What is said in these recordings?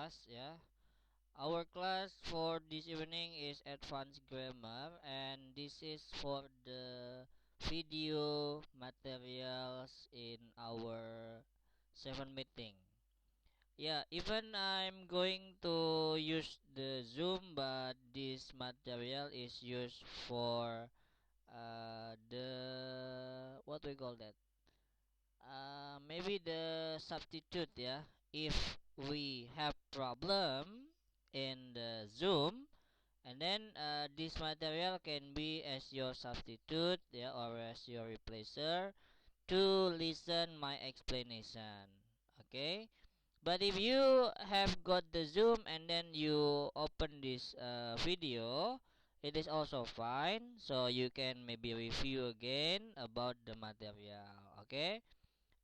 class, yeah. Our class for this evening is advanced grammar, and this is for the video materials in our 7 meeting. Yeah, even I'm going to use the Zoom, but this material is used for the what we call that, maybe the substitute, yeah. If we have problem in the Zoom, and then this material can be as your substitute, yeah, or as your replacer to listen my explanation. Okay, but if you have got the Zoom and then you open this video, it is also fine, so you can maybe review again about the material. Okay,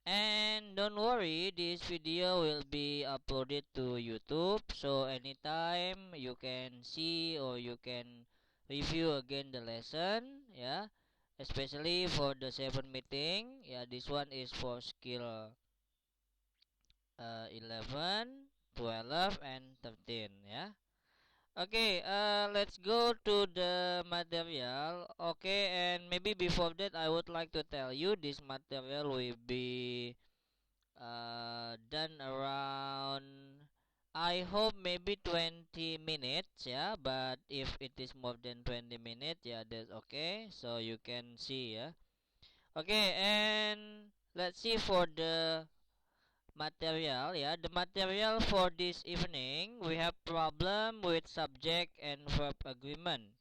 and don't worry, this video will be uploaded to YouTube, so anytime you can see or you can review again the lesson, yeah. Especially for the 7 meeting, yeah. This one is for skill 11, 12, and 13, yeah. Okay, let's go to the material. Okay, and maybe before that, I would like to tell you this material will be done around, I hope, maybe 20 minutes, yeah. But if it is more than 20 minutes, yeah, that's okay, so you can see, yeah. Okay, and let's see for the material, yeah. The material for this evening, we have problem with subject and verb agreement.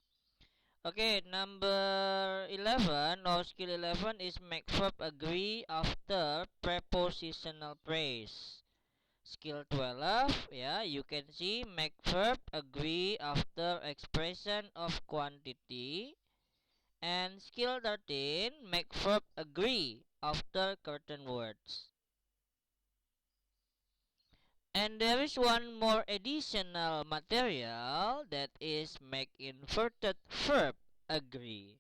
Okay, number 11 or skill 11 is make verb agree after prepositional phrase. Skill 12, yeah, you can see make verb agree after expression of quantity. And skill 13, make verb agree after curtain words. And there is one more additional material, that is make inverted verb agree.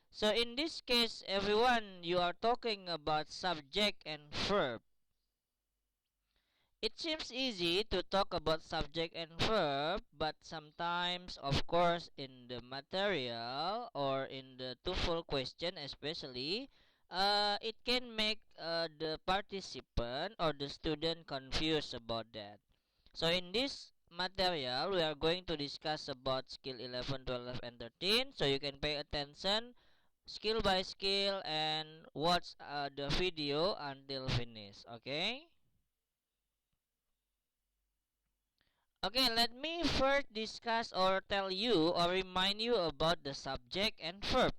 So in this case, everyone, you are talking about subject and verb. It seems easy to talk about subject and verb, but sometimes, of course, in the material or in the TOEFL question especially, it can make the participant or the student confused about that. So in this material, we are going to discuss about skill 11, 12, and 13. So you can pay attention skill by skill and watch the video until finish. Okay? Okay, let me first discuss or tell you or remind you about the subject and verb.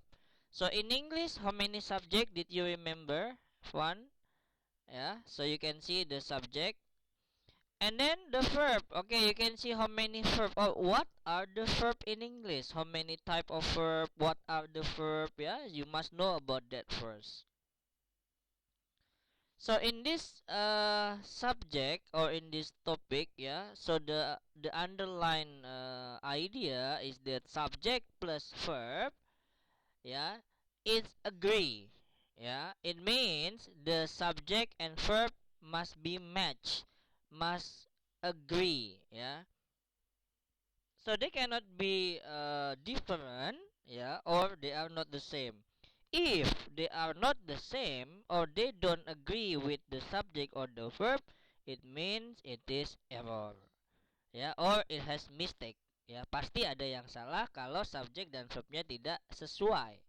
So in English, how many subject did you remember? One. Yeah, so you can see the subject. And then the verb. Okay, you can see how many verb. Oh, what are the verb in English? How many type of verb? What are the verb? Yeah, you must know about that first. So in this subject or in this topic, yeah, so the underlying idea is that subject plus verb, yeah, is agree. Yeah, it means the subject and verb must be matched, must agree. Yeah, so they cannot be different, yeah, or they are not the same. If they are not the same or they don't agree with the subject or the verb, it means it is error, ya, or it has mistake. Ya, pasti ada yang salah kalau subjek dan verbnya tidak sesuai.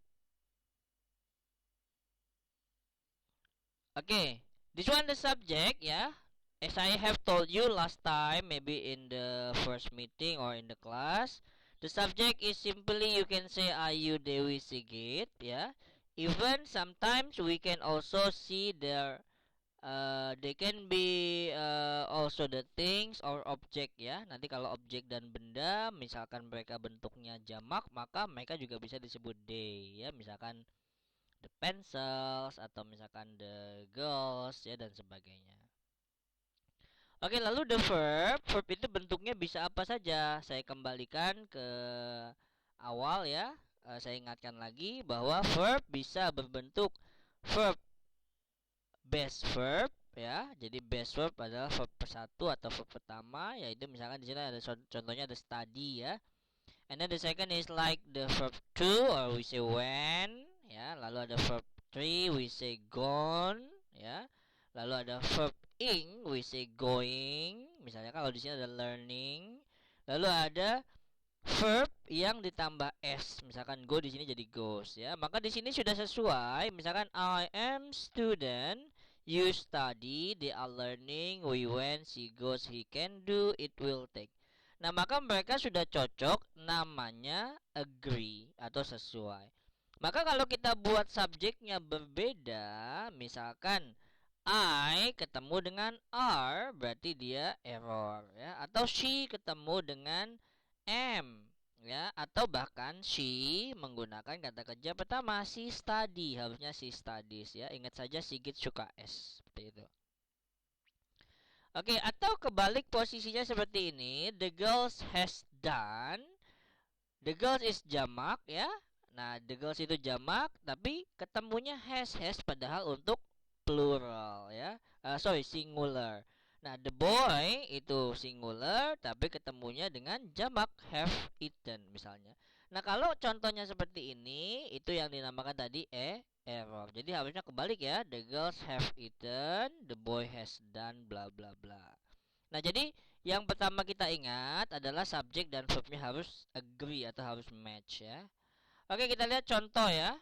Okay, this one the subject, ya. As I have told you last time, maybe in the first meeting or in the class, the subject is simply you can say Ayu Dewi Sigit, ya. Even sometimes we can also see their they can be also the things or object, ya. Nanti kalau objek dan benda, misalkan mereka bentuknya jamak, maka mereka juga bisa disebut they, ya. Misalkan the pencils atau misalkan the girls, ya, dan sebagainya. Oke, lalu the verb. Verb itu bentuknya bisa apa saja. Saya kembalikan ke awal, ya. Saya ingatkan lagi bahwa verb bisa berbentuk verb base verb, ya. Jadi base verb adalah verb satu atau verb pertama, yaitu misalkan di sini ada contohnya ada study ya. And then the second is like the verb to, or we say when ya. Lalu ada verb 3, we say gone ya. Lalu ada verb ing, we say going. Misalnya kalau di sini ada learning. Lalu ada verb yang ditambah s, misalkan go di sini jadi goes ya. Maka di sini sudah sesuai, misalkan I am student, you study, they are learning, we went, she goes, he can do, it will take. Nah, maka mereka sudah cocok, namanya agree atau sesuai. Maka kalau kita buat subjeknya berbeda, misalkan I ketemu dengan are, berarti dia error ya. Atau she ketemu dengan am ya, atau bahkan she menggunakan kata kerja pertama she study, harusnya she studies ya. Ingat saja Sigit suka s seperti itu. Oke, atau kebalik posisinya seperti ini, the girls has done. The girls is jamak ya. Nah, the girls itu jamak tapi ketemunya has padahal untuk plural ya. Sorry, singular. Nah, the boy itu singular tapi ketemunya dengan jamak have eaten misalnya. Nah, kalau contohnya seperti ini, itu yang dinamakan tadi error. Jadi harusnya kebalik ya. The girls have eaten, the boy has done bla bla bla. Nah, jadi yang pertama kita ingat adalah subjek dan verbnya harus agree atau harus match ya. Oke, kita lihat contoh ya.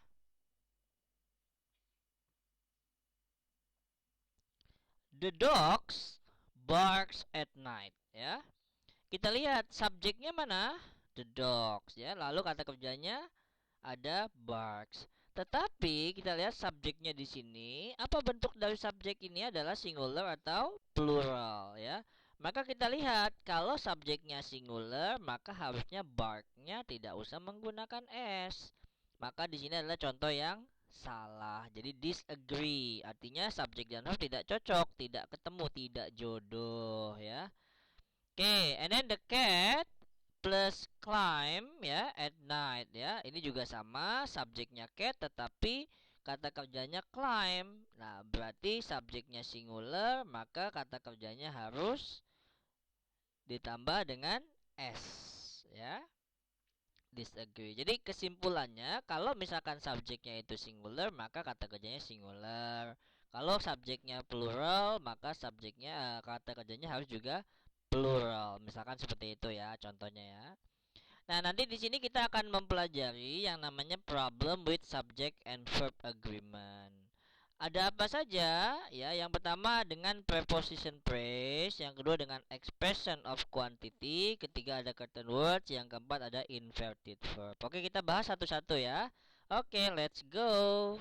The dogs barks at night ya. Kita lihat subjeknya mana? The dogs ya. Lalu kata kerjanya ada barks. Tetapi kita lihat subjeknya di sini, apa bentuk dari subjek ini adalah singular atau plural ya. Maka kita lihat kalau subjeknya singular, maka harusnya barknya tidak usah menggunakan s. Maka di sini adalah contoh yang salah. Jadi disagree, artinya subjek dan verb tidak cocok, tidak ketemu, tidak jodoh ya. Oke, and then the cat plus climb ya at night ya. Ini juga sama, subjeknya cat tetapi kata kerjanya climb. Nah, berarti subjeknya singular, maka kata kerjanya harus ditambah dengan s ya. Disagree. Jadi kesimpulannya, kalau misalkan subjeknya itu singular, maka kata kerjanya singular. Kalau subjeknya plural, maka kata kerjanya harus juga plural. Misalkan seperti itu ya contohnya ya. Nah, nanti di sini kita akan mempelajari yang namanya problem with subject and verb agreement. Ada apa saja? Ya, yang pertama dengan preposition phrase, yang kedua dengan expression of quantity, ketiga ada curtain words, yang keempat ada inverted verb. Oke, kita bahas satu-satu ya. Oke, let's go.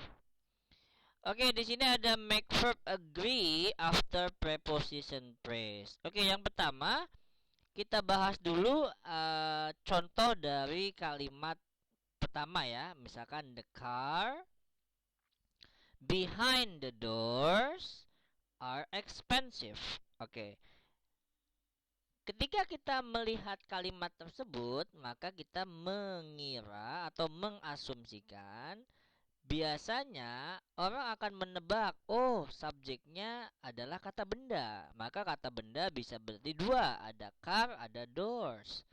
Oke, di sini ada make verb agree after preposition phrase. Oke, yang pertama kita bahas dulu contoh dari kalimat pertama ya. Misalkan the car behind the doors are expensive. Oke. Ketika kita melihat kalimat tersebut, maka kita mengira atau mengasumsikan biasanya orang akan menebak, oh subjeknya adalah kata benda. Maka kata benda bisa berarti dua, ada car, ada doors.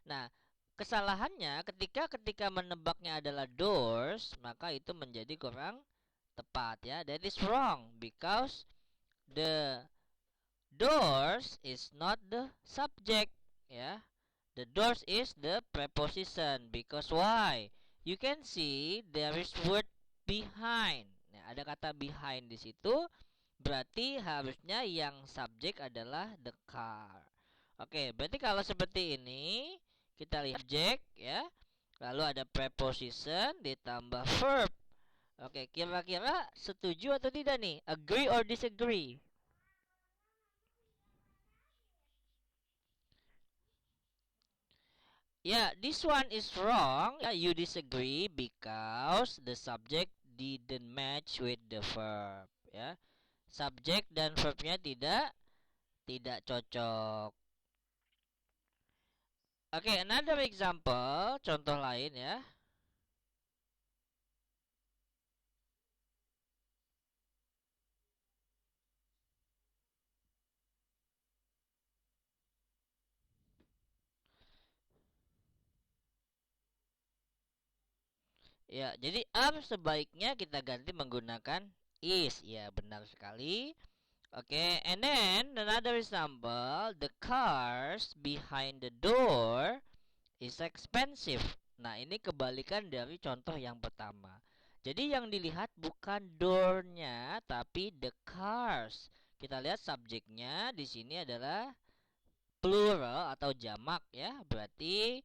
Nah, kesalahannya ketika menebaknya adalah doors, maka itu menjadi kurang tepat ya. That is wrong because the doors is not the subject ya. The doors is the preposition because why? You can see there is word behind. Nah, ada kata behind di situ, berarti harusnya yang subjek adalah the car. Oke, berarti kalau seperti ini kita lihat subjek ya. Lalu ada preposition ditambah verb. Oke, kira-kira setuju atau tidak nih? Agree or disagree? Yeah, this one is wrong. You disagree because the subject didn't match with the verb. Ya, subjek dan verbnya tidak cocok. Oke, another example, contoh lain ya. Ya, jadi are sebaiknya kita ganti menggunakan is. Ya, benar sekali. Oke, and then another example, the cars behind the door is expensive. Nah, ini kebalikan dari contoh yang pertama. Jadi yang dilihat bukan door-nya, tapi the cars. Kita lihat subjeknya di sini adalah plural atau jamak ya. Berarti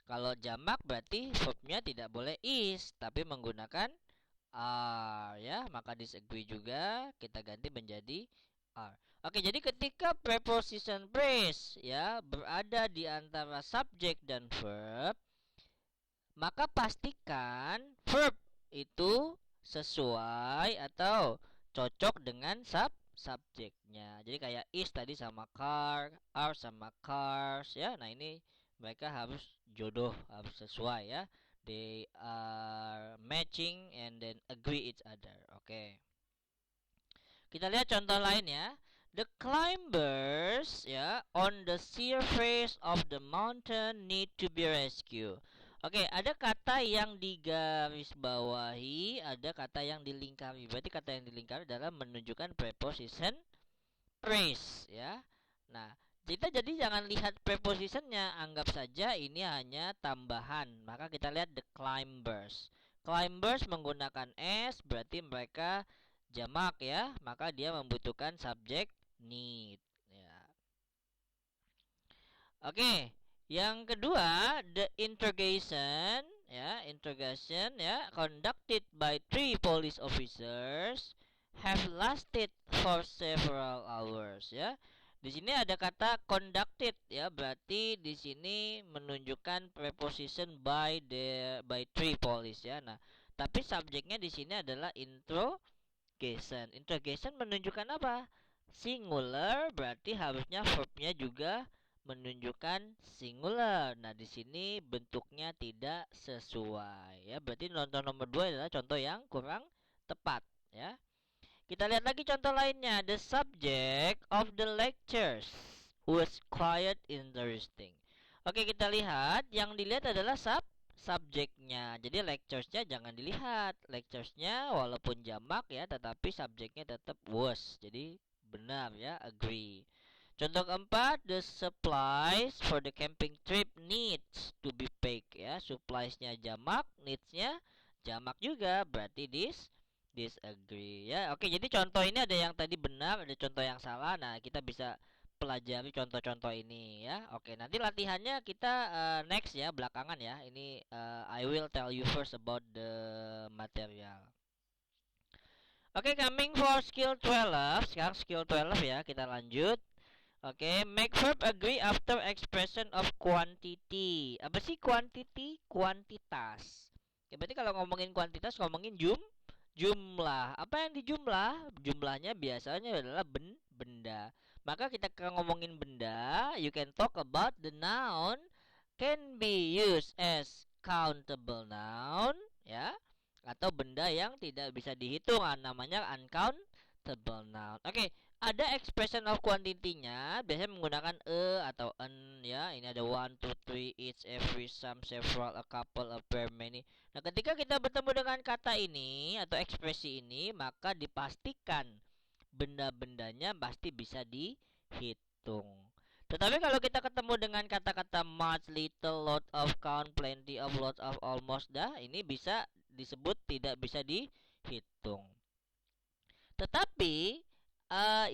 kalau jamak berarti verbnya tidak boleh is, tapi menggunakan are ya. Maka disagree juga, kita ganti menjadi are. Oke, jadi ketika preposition phrase ya berada di antara subjek dan verb, maka pastikan verb itu sesuai atau cocok dengan subjeknya. Jadi kayak is tadi sama car, are sama cars ya. Nah, ini mereka harus jodoh, harus sesuai ya. They are matching and then agree each other. Oke. Kita lihat contoh lain ya. The climbers ya on the sheer face of the mountain need to be rescued. Oke, ada kata yang digarisbawahi, ada kata yang dilingkari. Berarti kata yang dilingkari adalah menunjukkan preposition phrase ya. Nah, kita jadi jangan lihat prepositionnya, anggap saja ini hanya tambahan. Maka kita lihat the climbers. Climbers menggunakan s, berarti mereka jamak ya, maka dia membutuhkan subjek need ya. Oke, yang kedua the interrogation ya conducted by 3 police officers have lasted for several hours ya. Di sini ada kata conducted ya, berarti di sini menunjukkan preposition by 3 police ya. Nah, tapi subjeknya di sini adalah interrogation. Interrogation menunjukkan apa? Singular, berarti harusnya verbnya juga menunjukkan singular. Nah, di sini bentuknya tidak sesuai ya. Berarti contoh nomor 2 adalah contoh yang kurang tepat ya. Kita lihat lagi contoh lainnya. The subject of the lectures was quite interesting. Oke, kita lihat yang dilihat adalah subjeknya. Jadi lecturesnya jangan dilihat. Lecturesnya walaupun jamak ya, tetapi subjeknya tetap was. Jadi benar ya, agree. Contoh keempat, the supplies for the camping trip needs to be paid ya. Suppliesnya jamak, needsnya jamak juga, berarti disagree ya. Oke, jadi contoh ini ada yang tadi benar, ada contoh yang salah. Nah, kita bisa pelajari contoh-contoh ini ya. Oke, nanti latihannya kita next ya, belakangan ya. Ini I will tell you first about the material. Oke, coming for skill 12. Sekarang skill 12 ya, kita lanjut. Oke, make verb agree after expression of quantity. Apa sih quantity? Kuantitas. Oke, berarti kalau ngomongin kuantitas ngomongin jumlah. Apa yang dijumlah? Jumlahnya biasanya adalah benda. Maka kita ngomongin benda, you can talk about the noun can be used as countable noun ya, atau benda yang tidak bisa dihitung, namanya uncountable noun. Oke, ada expression of quantity-nya biasanya menggunakan atau an ya. Ini ada one, two, three, each, every, some, several, a couple, a pair, many. Nah, ketika kita bertemu dengan kata ini atau ekspresi ini, maka dipastikan benda-bendanya pasti bisa dihitung. Tetapi kalau kita ketemu dengan kata-kata much, little, lot of, count, plenty of, lot of, almost, dah ini bisa disebut tidak bisa dihitung. Tetapi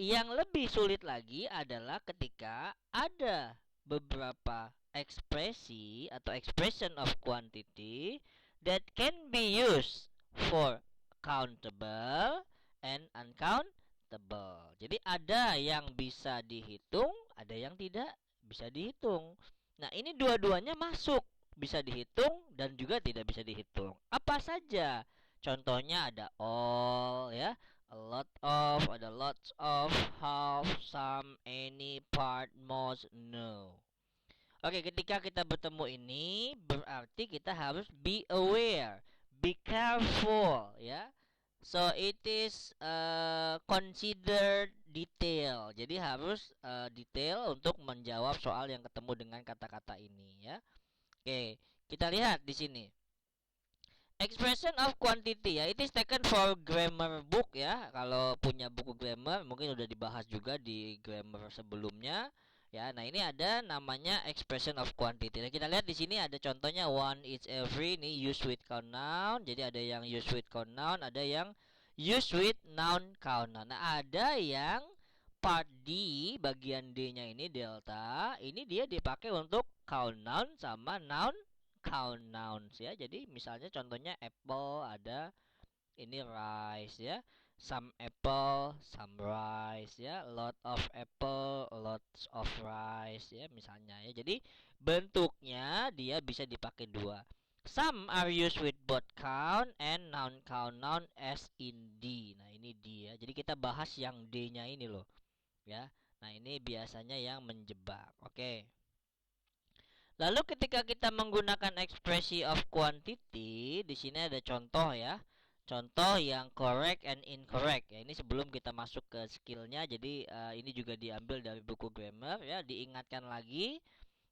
yang lebih sulit lagi adalah ketika ada beberapa ekspresi atau expression of quantity that can be used for countable and uncountable. Jadi ada yang bisa dihitung, ada yang tidak bisa dihitung. Nah, ini dua-duanya masuk, bisa dihitung dan juga tidak bisa dihitung. Apa saja? Contohnya ada all ya, a lot of, ada lots of, half, some, any, part, most, no. Oke, ketika kita bertemu ini berarti kita harus be aware, be careful ya. So it is considered detail. Jadi harus detail untuk menjawab soal yang ketemu dengan kata-kata ini ya. Oke, kita lihat di sini. Expression of quantity ya, it is taken for grammar book ya. Kalau punya buku grammar mungkin udah dibahas juga di grammar sebelumnya ya. Nah, ini ada namanya expression of quantity. Nah, kita lihat di sini ada contohnya one each every, ini use with count noun. Jadi ada yang use with count noun, ada yang use with noun count noun. Nah, ada yang part D, bagian D-nya ini delta, ini dia dipakai untuk count noun sama noun count nouns ya. Jadi misalnya contohnya apple, ada ini rice ya. Some apple, some rice ya. A lot of apple, lots of rice ya misalnya ya. Jadi bentuknya dia bisa dipakai dua. Some are used with both count and noun count noun as in D. Nah, ini D ya. Jadi kita bahas yang D-nya ini loh ya. Nah, ini biasanya yang menjebak. Oke. Lalu ketika kita menggunakan ekspresi of quantity, di sini ada contoh ya. Contoh yang correct and incorrect ya. Ini sebelum kita masuk ke skillnya, jadi ini juga diambil dari buku grammar ya. Diingatkan lagi.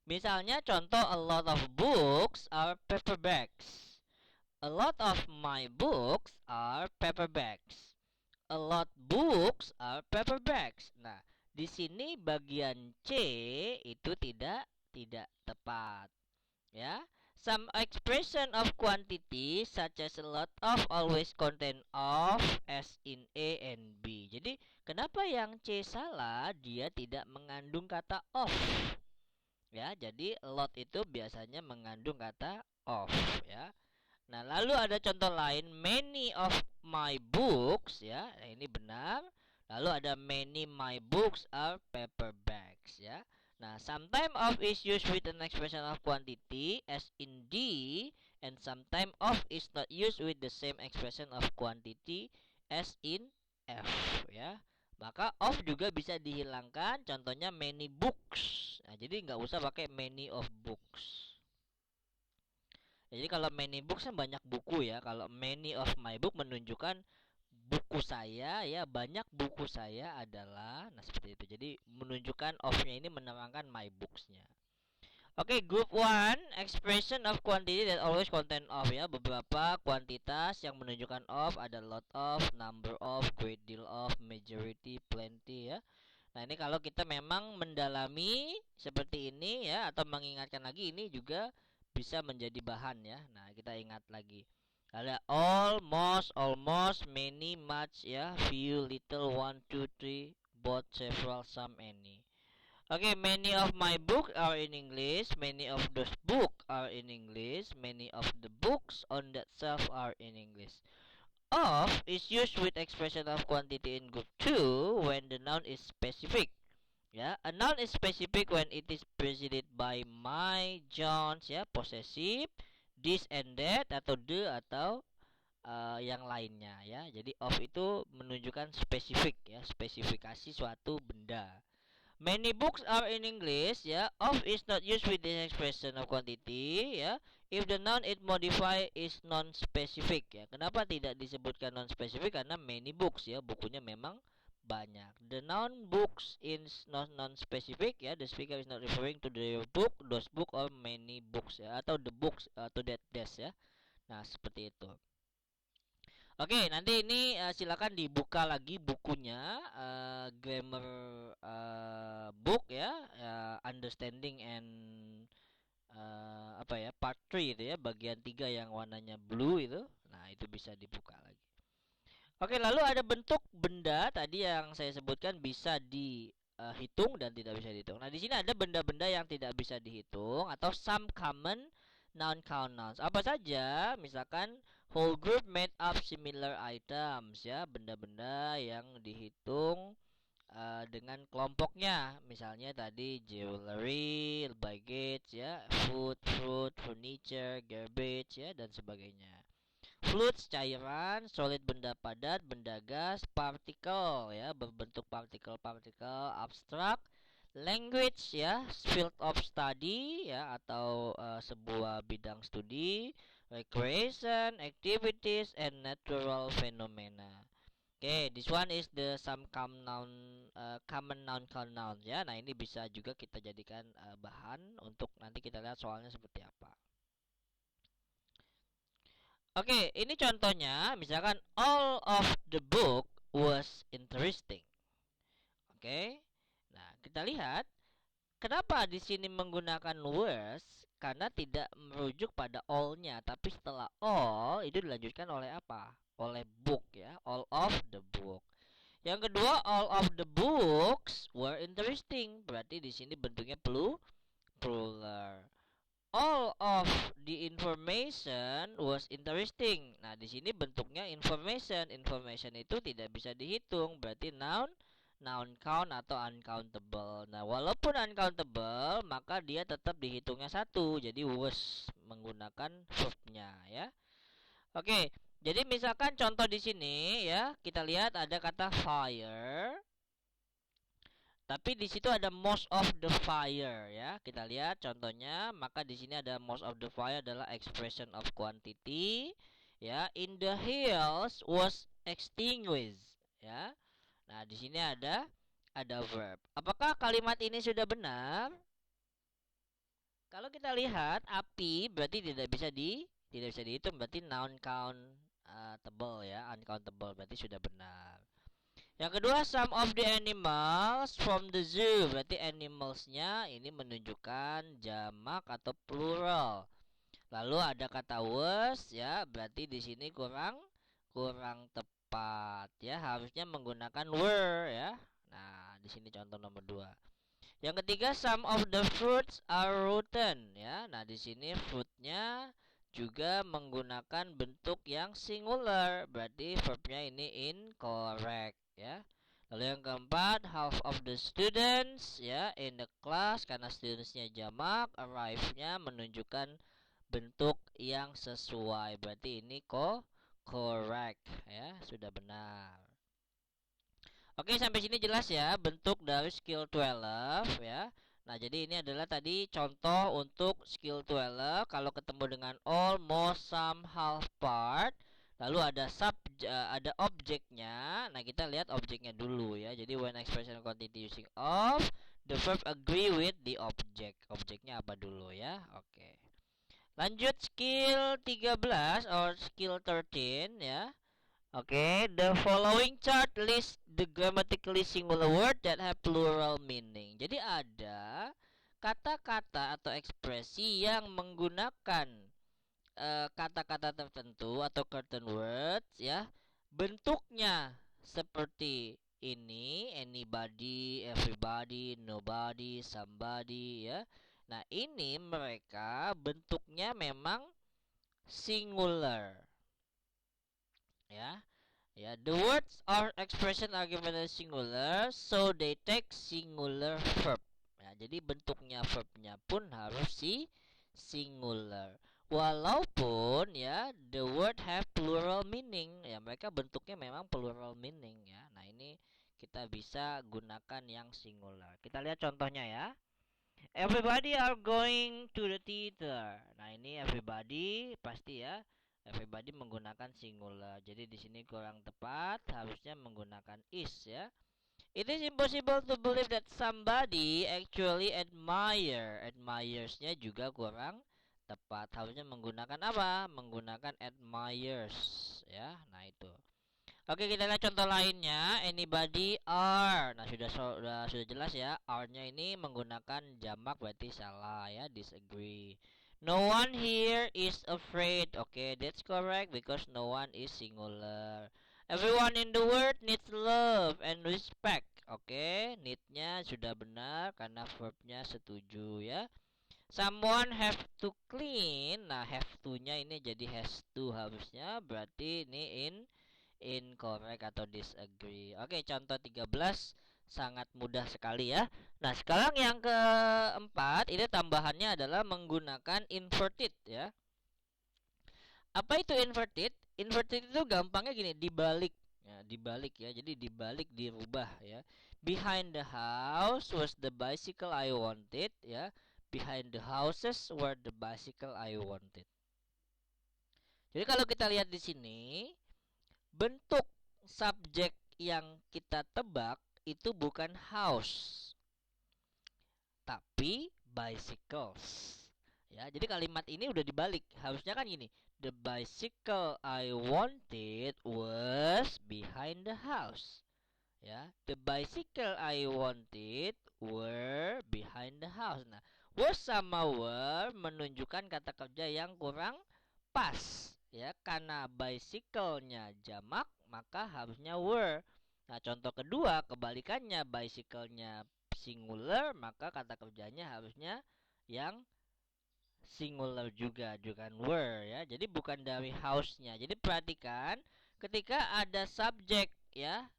Misalnya contoh a lot of books are paperbacks. A lot of my books are paperbacks. A lot books are paperbacks. Nah, di sini bagian C itu tidak tepat ya. Some expression of quantity such as a lot of always contain of as in A and B. Jadi kenapa yang C salah? Dia tidak mengandung kata of ya. Jadi a lot itu biasanya mengandung kata of ya. Nah, lalu ada contoh lain, many of my books ya. Nah, ini benar. Lalu ada many my books are paperbacks ya. Nah, sometimes of is used with an expression of quantity as in D, and sometimes of is not used with the same expression of quantity as in F ya. Maka of juga bisa dihilangkan, contohnya many books. Nah, jadi nggak usah pakai many of books. Jadi kalau many books kan banyak buku ya. Kalau many of my book menunjukkan buku saya ya, banyak buku saya adalah, nah seperti itu. Jadi menunjukkan of-nya ini menerangkan my books-nya. Oke, group one, expression of quantity that always contain of ya. Beberapa kuantitas yang menunjukkan of ada lot of, number of, great deal of, majority, plenty ya. Nah, ini kalau kita memang mendalami seperti ini ya, atau mengingatkan lagi, ini juga bisa menjadi bahan ya. Nah, kita ingat lagi. Ada all, most, almost, many, much ya, few, little, one, two, three, both, several, some, any. Okay, many of my books are in English. Many of those books are in English. Many of the books on that shelf are in English. Of is used with expression of quantity in group 2 when the noun is specific. Ya, a noun is specific when it is preceded by my, John's ya, possessive, this and that atau the atau yang lainnya ya. Jadi of itu menunjukkan spesifik ya, spesifikasi suatu benda. Many books are in English ya. Of is not used with this expression of quantity ya. If the noun it modify is non-specific ya. Kenapa tidak disebutkan non-specific? Karena many books ya, bukunya memang banyak. The noun books is not non-specific ya. The speaker is not referring to the book, those book or many books ya, atau the books to that desk ya. Nah, seperti itu. Oke, nanti ini silakan dibuka lagi bukunya, grammar book ya, understanding and apa ya, part 3 itu ya, bagian 3 yang warnanya blue itu. Nah, itu bisa dibuka lagi. Oke, lalu ada bentuk benda tadi yang saya sebutkan bisa dihitung dan tidak bisa dihitung. Nah, di sini ada benda-benda yang tidak bisa dihitung atau some common noun count nouns. Apa saja? Misalkan whole group made up similar items ya, benda-benda yang dihitung dengan kelompoknya. Misalnya tadi jewelry, baggage ya, food, fruit, furniture, garbage ya, dan sebagainya. Fluids cairan, solid benda padat, benda gas, partikel ya, berbentuk partikel-partikel abstrak, language ya, field of study ya, atau sebuah bidang studi, recreation, activities and natural phenomena. Okay, this one is the some common noun count nouns ya. Nah, ini bisa juga kita jadikan bahan untuk nanti kita lihat soalnya seperti apa. Oke, ini contohnya misalkan all of the book was interesting. Oke. Nah, kita lihat kenapa di sini menggunakan was karena tidak merujuk pada all-nya, tapi setelah all itu dilanjutkan oleh apa? Oleh book ya, all of the book. Yang kedua, all of the books were interesting. Berarti di sini bentuknya plural. All of the information was interesting. Nah, di sini bentuknya information. Information itu tidak bisa dihitung, berarti noun count atau uncountable. Nah, walaupun uncountable, maka dia tetap dihitungnya satu. Jadi was menggunakan verbnya ya. Oke, jadi misalkan contoh di sini ya, kita lihat ada kata fire. Tapi di situ ada most of the fire ya. Kita lihat contohnya, maka di sini ada most of the fire adalah expression of quantity ya. In the hills was extinguished ya. Nah, di sini ada verb. Apakah kalimat ini sudah benar? Kalau kita lihat api berarti tidak bisa dihitung, berarti noun countable ya, uncountable berarti sudah benar. Yang kedua, some of the animals from the zoo. Berarti animalsnya ini menunjukkan jamak atau plural. Lalu ada kata was ya, berarti di sini kurang tepat ya. Harusnya menggunakan were ya. Nah, di sini contoh nomor 2. Yang ketiga, some of the fruits are rotten ya. Nah, di sini fruitnya juga menggunakan bentuk yang singular, berarti verbnya ini incorrect ya. Lalu yang keempat, half of the students ya in the class, karena studentsnya jamak, arrive-nya menunjukkan bentuk yang sesuai, berarti ini correct ya, sudah benar. Oke, sampai sini jelas ya bentuk dari skill 12 ya. Nah, jadi ini adalah tadi contoh untuk skill 12 kalau ketemu dengan all, most, some, half, part. Lalu ada objeknya. Nah, kita lihat objeknya dulu ya. Jadi when expression quantity using of, the verb agree with the object. Objeknya apa dulu ya? Oke. Lanjut skill 13 or skill 13 ya. Okay, the following chart list the grammatically singular word that have plural meaning. Jadi ada kata-kata atau ekspresi yang menggunakan kata-kata tertentu atau curtain words ya. Bentuknya seperti ini, anybody, everybody, nobody, somebody ya. Nah, ini mereka bentuknya memang singular ya. Ya, the words or expression are given as singular, so they take singular verb. Ya, jadi bentuknya verbnya pun harus singular. Walaupun ya the word have plural meaning, ya mereka bentuknya memang plural meaning ya. Nah, ini kita bisa gunakan yang singular. Kita lihat contohnya ya. Everybody are going to the theater. Nah, ini everybody pasti ya. Everybody menggunakan singular. Jadi di sini kurang tepat, harusnya menggunakan is ya. It is impossible to believe that somebody actually admire. Admires-nya juga kurang tepat. Harusnya menggunakan apa? Menggunakan admires ya. Nah, itu. Oke, kita lihat contoh lainnya. Anybody are. Nah, sudah jelas ya. Are-nya ini menggunakan jamak berarti salah ya, disagree. No one here is afraid. Okay, that's correct because no one is singular. Everyone in the world needs love and respect. Oke, need-nya sudah benar karena verb-nya setuju ya. Someone have to clean. Nah, have to-nya ini jadi has to harusnya, berarti ini incorrect atau disagree. Oke, contoh 13 sangat mudah sekali ya. Nah, sekarang yang keempat, ini tambahannya adalah menggunakan inverted ya. Apa itu inverted? Inverted itu gampangnya gini, dibalik. Ya, dibalik ya. Jadi dibalik, dirubah ya. Behind the house was the bicycle I wanted ya. Behind the houses were the bicycle I wanted. Jadi kalau kita lihat di sini, bentuk subjek yang kita tebak itu bukan house, tapi bicycles. Ya, jadi kalimat ini udah dibalik. Harusnya kan gini, The bicycle I wanted was behind the house. Ya, the bicycle I wanted were behind the house. Nah, was sama were menunjukkan kata kerja yang kurang pas. Ya, karena bicycle-nya jamak, maka harusnya were. Nah, contoh kedua, kebalikannya, bicycle-nya singular, maka kata kerjanya harusnya yang singular juga, bukan were ya. Jadi bukan dari house-nya. Jadi perhatikan ketika ada subjek ya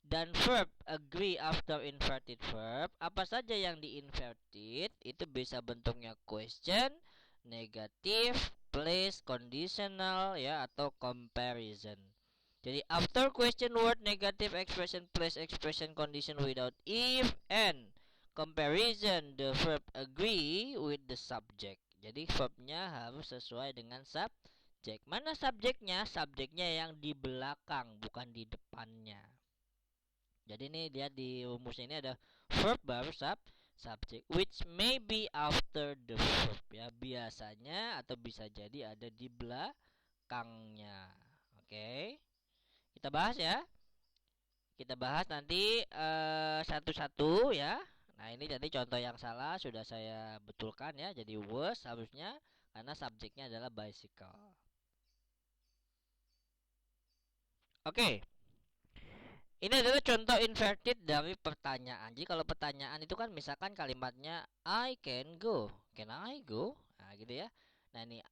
dan verb agree after inverted verb, apa saja yang di-inverted itu bisa bentuknya question, negative, place, conditional ya atau comparison. Jadi after question word, negative expression, place expression, condition without if, and comparison, the verb agree with the subject. Jadi verbnya harus sesuai dengan subjek. Mana subjeknya? Subjeknya yang di belakang, bukan di depannya. Jadi ini dia di rumusnya ini ada verb baru subject which may be after the verb ya, biasanya atau bisa jadi ada di belakangnya. Oke. Kita bahas ya. Kita bahas nanti satu-satu ya. Nah, ini jadi contoh yang salah sudah saya betulkan ya. Jadi was harusnya karena subjeknya adalah bicycle. Oke. Ini adalah contoh inverted dari pertanyaan. Jadi kalau pertanyaan itu kan misalkan kalimatnya I can go, can I go? Nah gitu ya. Nah ini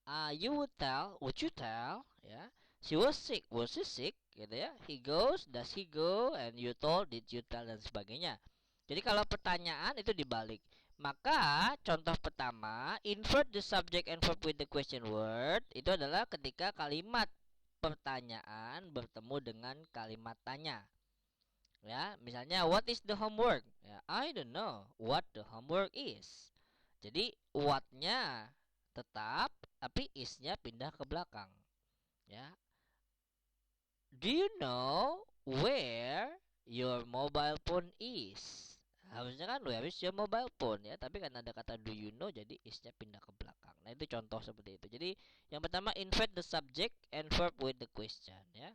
would you tell? Ya. She was she sick? Gitu ya. He goes, does he go? And you told, did you tell dan sebagainya. Jadi kalau pertanyaan itu dibalik. Maka contoh pertama, invert the subject and verb with the question word itu adalah ketika kalimat pertanyaan bertemu dengan kalimat tanya. Ya, misalnya what is the homework? Ya, I don't know what the homework is. Jadi what-nya tetap tapi is-nya pindah ke belakang. Ya. Do you know where your mobile phone is? Harusnya kan where is your mobile phone ya, tapi karena ada kata do you know jadi is-nya pindah ke belakang. Nah, itu contoh seperti itu. Jadi yang pertama invert the subject and verb with the question ya.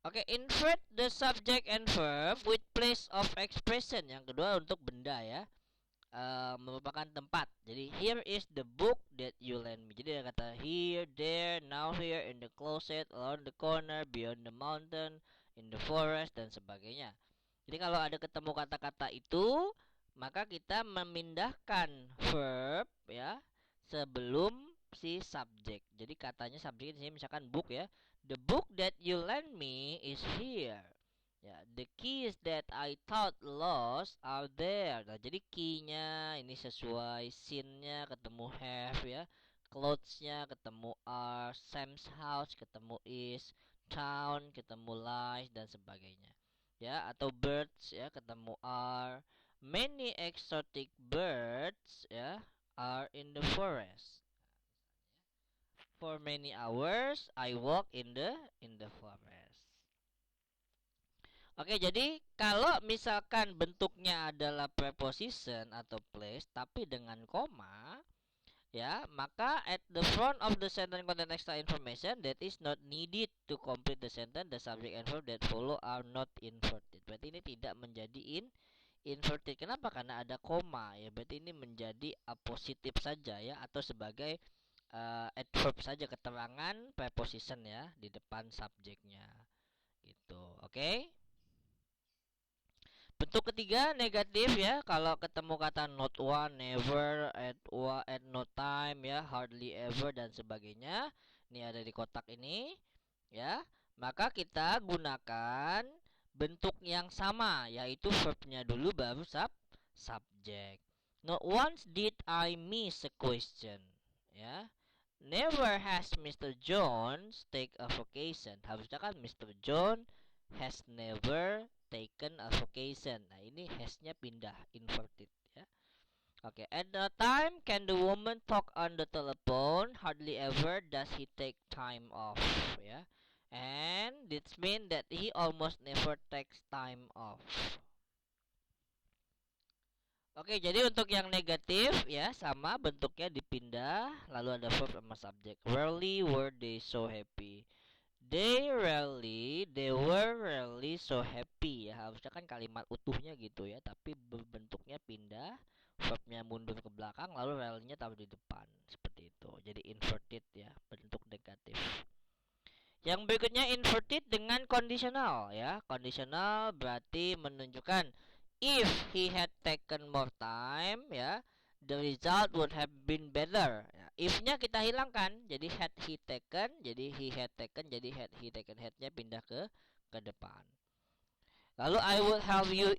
Oke, invert the subject and verb with place of expression. Yang kedua untuk benda ya, merupakan tempat. Jadi here is the book that you lend me. Jadi ada kata here, there, now here, in the closet, around the corner, beyond the mountain, in the forest dan sebagainya. Jadi kalau ada ketemu kata-kata itu, maka kita memindahkan verb ya sebelum si subjek. Jadi katanya subjek di sini misalkan book ya. The book that you lend me is here. Ya, the keys that I thought lost are there. Nah, jadi key-nya ini sesuai scene-nya ketemu have ya. Clothes-nya ketemu are, Sam's house ketemu is, town ketemu lies dan sebagainya. Ya, atau birds ya ketemu are. Many exotic birds ya are in the forest. For many hours I walk in the forest. Oke, jadi kalau misalkan bentuknya adalah preposition atau place tapi dengan koma, ya, maka at the front of the sentence contain extra information that is not needed to complete the sentence. The subject and verb that follow are not inverted. Berarti ini tidak menjadi inverted. Kenapa? Karena ada koma, ya. Berarti ini menjadi positif saja ya, atau sebagai adverb saja, keterangan preposition ya di depan subjeknya. Gitu. Oke? Okay? Bentuk ketiga negatif ya, kalau ketemu kata not one, never, at no time ya, hardly ever dan sebagainya. Ini ada di kotak ini ya. Maka kita gunakan bentuk yang sama, yaitu verbnya dulu baru subject. Not once did I miss a question ya. Never has Mr. Jones take a vacation. Harusnya kan Mr. John has never taken a vacation. Nah, ini has-nya pindah, inverted ya. Oke, at the time can the woman talk on the telephone? Hardly ever does he take time off ya. And this mean that he almost never takes time off. Oke, jadi untuk yang negatif ya sama bentuknya dipindah, lalu ada verb sama subjek. Rarely were they so happy. They were rarely so happy ya. Harusnya kan kalimat utuhnya gitu ya, tapi bentuknya pindah, verbnya mundur ke belakang, lalu rarely-nya taruh di depan. Seperti itu. Jadi inverted ya, bentuk negatif. Yang berikutnya inverted dengan conditional ya. Conditional berarti menunjukkan if he had taken more time ya, the result would have been better. Ya, if-nya kita hilangkan, jadi had he taken, jadi he had taken, jadi had he taken, had-nya pindah ke depan. Lalu I would have you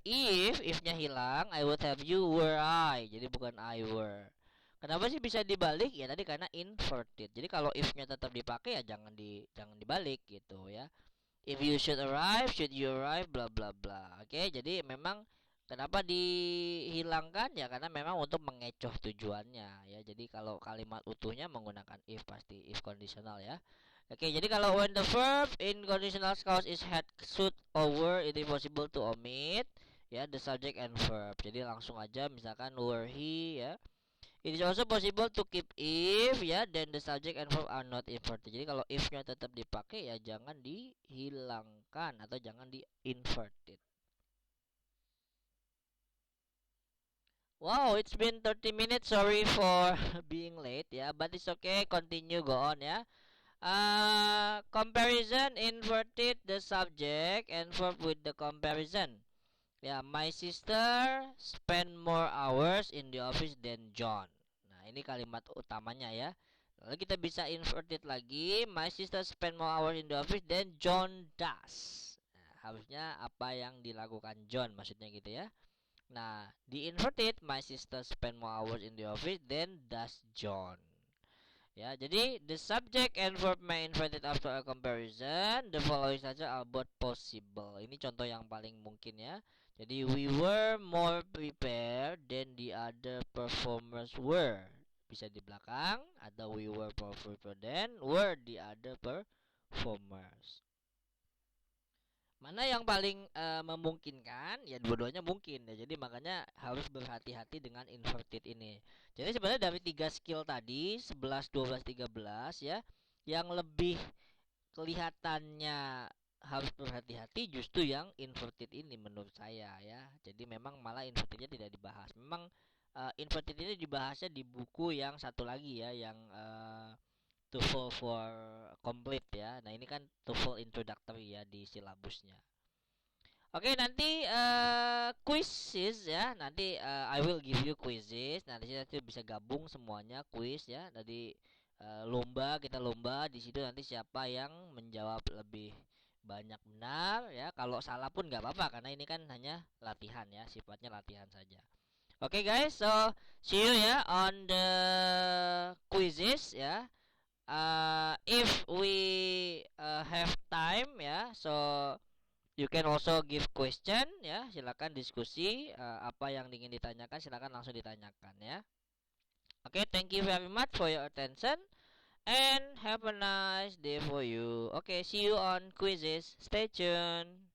if-nya hilang, I would have you were I, jadi bukan I were. Kenapa sih bisa dibalik? Ya tadi karena inverted. Jadi kalau if-nya tetap dipakai ya jangan dibalik gitu ya. If you should you arrive, bla bla bla. Oke, jadi memang kenapa dihilangkan ya karena memang untuk mengecoh tujuannya ya. Jadi kalau kalimat utuhnya menggunakan if pasti if conditional ya. Oke, jadi kalau when the verb in conditional clause is had, should, or were, it is possible to omit ya the subject and verb. Jadi langsung aja misalkan were he ya. It is also possible to keep if ya, then the subject and verb are not inverted. Jadi kalau if-nya tetap dipakai ya jangan dihilangkan atau jangan di inverted. Wow, it's been 30 minutes. Sorry for being late ya, but it's okay. Continue, go on ya. Comparison inverted the subject and verb with the comparison. Ya, my sister spend more hours in the office than John. Nah, ini kalimat utamanya ya. Lalu kita bisa inverted lagi. My sister spend more hours in the office than John does. Nah, harusnya apa yang dilakukan John maksudnya gitu ya. Nah, di inverted my sister spend more hours in the office than does John. Ya, jadi the subject and verb may inverted after a comparison. The following saja are both possible. Ini contoh yang paling mungkin ya. Jadi we were more prepared than the other performers were. Bisa di belakang atau we were more prepared than were the other performers. Mana yang paling memungkinkan? Ya dua-duanya mungkin ya. Jadi makanya harus berhati-hati dengan inverted ini. Jadi sebenarnya dari 3 skill tadi 11, 12, 13 ya, yang lebih kelihatannya harus berhati-hati justru yang inverted ini menurut saya ya. Jadi memang malah invertednya tidak dibahas. Memang inverted ini dibahasnya di buku yang satu lagi ya, yang TOEFL for complete ya. Nah ini kan TOEFL introductory ya di silabusnya. Oke, nanti quizzes ya. Nanti I will give you quizzes. Nanti kita bisa gabung semuanya quiz ya. Nanti lomba, kita lomba di situ, nanti siapa yang menjawab lebih banyak benar ya. Kalau salah pun nggak apa-apa karena ini kan hanya latihan ya, sifatnya latihan saja. Oke guys, so see you ya on the quizzes ya. If we have time ya, so you can also give question ya, silakan diskusi apa yang ingin ditanyakan silakan langsung ditanyakan ya. Oke, thank you very much for your attention and have a nice day for you. Okay, see you on quizzes. Stay tuned.